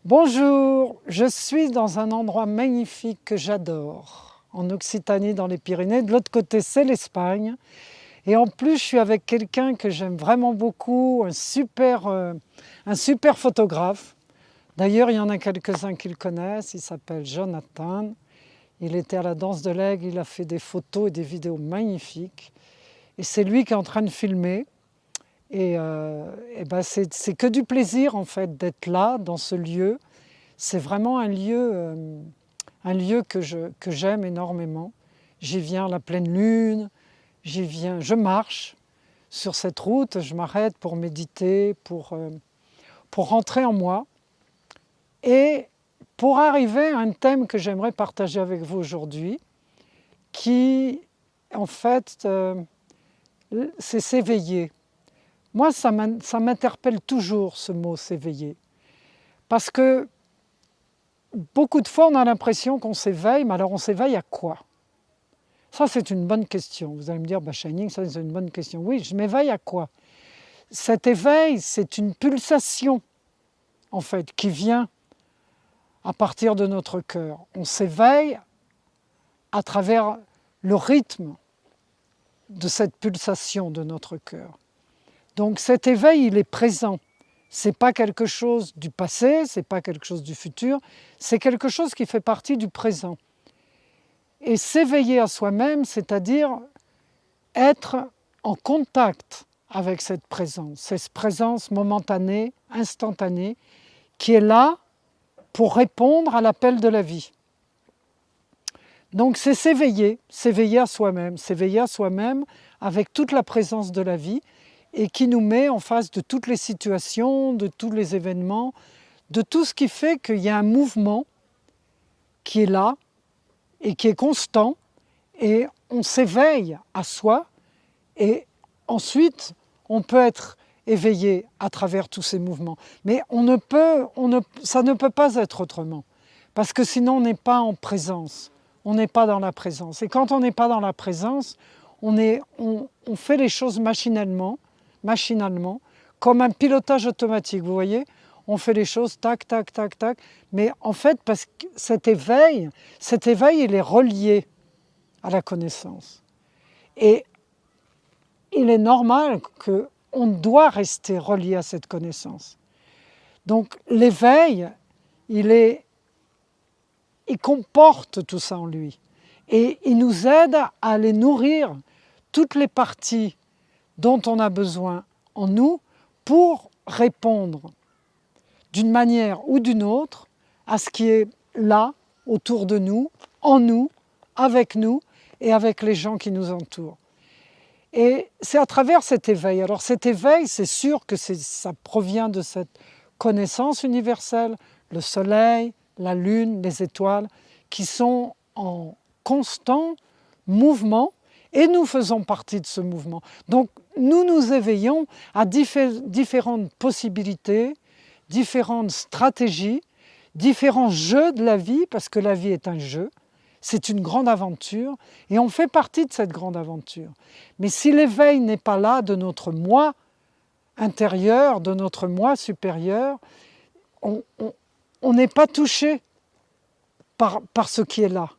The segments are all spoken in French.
Bonjour, je suis dans un endroit magnifique que j'adore, en Occitanie, dans les Pyrénées. De l'autre côté, c'est l'Espagne. Et en plus, je suis avec quelqu'un que j'aime vraiment beaucoup, un super photographe. D'ailleurs, il y en a quelques-uns qui le connaissent, il s'appelle Jonathan. Il était à la Danse de l'Aigle, il a fait des photos et des vidéos magnifiques. Et c'est lui qui est en train de filmer. C'est que du plaisir en fait d'être là, dans ce lieu. C'est vraiment un lieu que j'aime énormément. J'y viens à la pleine lune, je marche sur cette route, je m'arrête pour méditer, pour rentrer en moi et pour arriver à un thème que j'aimerais partager avec vous aujourd'hui, qui en fait, c'est s'éveiller. Moi, ça m'interpelle toujours ce mot s'éveiller. Parce que beaucoup de fois, on a l'impression qu'on s'éveille, mais alors on s'éveille à quoi? Ça, c'est une bonne question. Vous allez me dire, Shining, ça c'est une bonne question. Oui, je m'éveille à quoi? Cet éveil, c'est une pulsation, en fait, qui vient à partir de notre cœur. On s'éveille à travers le rythme de cette pulsation de notre cœur. Donc cet éveil, il est présent. Ce n'est pas quelque chose du passé, ce n'est pas quelque chose du futur, c'est quelque chose qui fait partie du présent. Et s'éveiller à soi-même, c'est-à-dire être en contact avec cette présence momentanée, instantanée, qui est là pour répondre à l'appel de la vie. Donc c'est s'éveiller à soi-même avec toute la présence de la vie, et qui nous met en face de toutes les situations, de tous les événements, de tout ce qui fait qu'il y a un mouvement qui est là et qui est constant, et on s'éveille à soi, et ensuite on peut être éveillé à travers tous ces mouvements. Mais ça ne peut pas être autrement, parce que sinon on n'est pas en présence, on n'est pas dans la présence. Et quand on n'est pas dans la présence, on fait les choses machinalement, comme un pilotage automatique, vous voyez, on fait les choses tac, tac, tac, tac, mais en fait, parce que cet éveil, il est relié à la connaissance. Et il est normal qu'on doit rester relié à cette connaissance. Donc l'éveil, il comporte tout ça en lui. Et il nous aide à aller nourrir toutes les parties dont on a besoin en nous pour répondre d'une manière ou d'une autre à ce qui est là, autour de nous, en nous, avec nous et avec les gens qui nous entourent. Et c'est à travers cet éveil. Alors cet éveil, c'est sûr que ça provient de cette connaissance universelle, le soleil, la lune, les étoiles, qui sont en constant mouvement, et nous faisons partie de ce mouvement. Donc nous nous éveillons à différentes possibilités, différentes stratégies, différents jeux de la vie, parce que la vie est un jeu, c'est une grande aventure, et on fait partie de cette grande aventure. Mais si l'éveil n'est pas là de notre moi intérieur, de notre moi supérieur, on n'est pas touché par ce qui est là.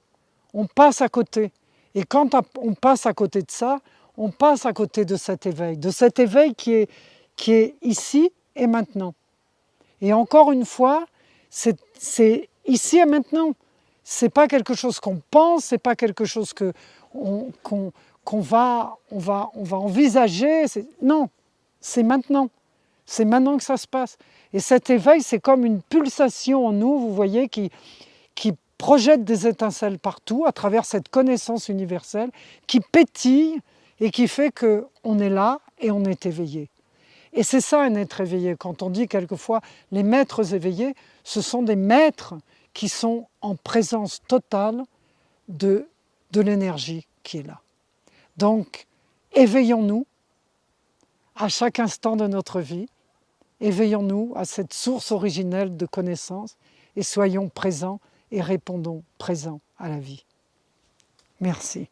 On passe à côté. Et quand on passe à côté de ça, on passe à côté de cet éveil qui est ici et maintenant. Et encore une fois, c'est ici et maintenant. Ce n'est pas quelque chose qu'on pense, ce n'est pas quelque chose qu'on va envisager. Non, c'est maintenant. C'est maintenant que ça se passe. Et cet éveil, c'est comme une pulsation en nous, vous voyez, qui projette des étincelles partout à travers cette connaissance universelle qui pétille et qui fait qu'on est là et on est éveillé. Et c'est ça un être éveillé. Quand on dit quelquefois les maîtres éveillés, ce sont des maîtres qui sont en présence totale de l'énergie qui est là. Donc, éveillons-nous à chaque instant de notre vie, éveillons-nous à cette source originelle de connaissance et soyons présents et répondons présents à la vie. Merci.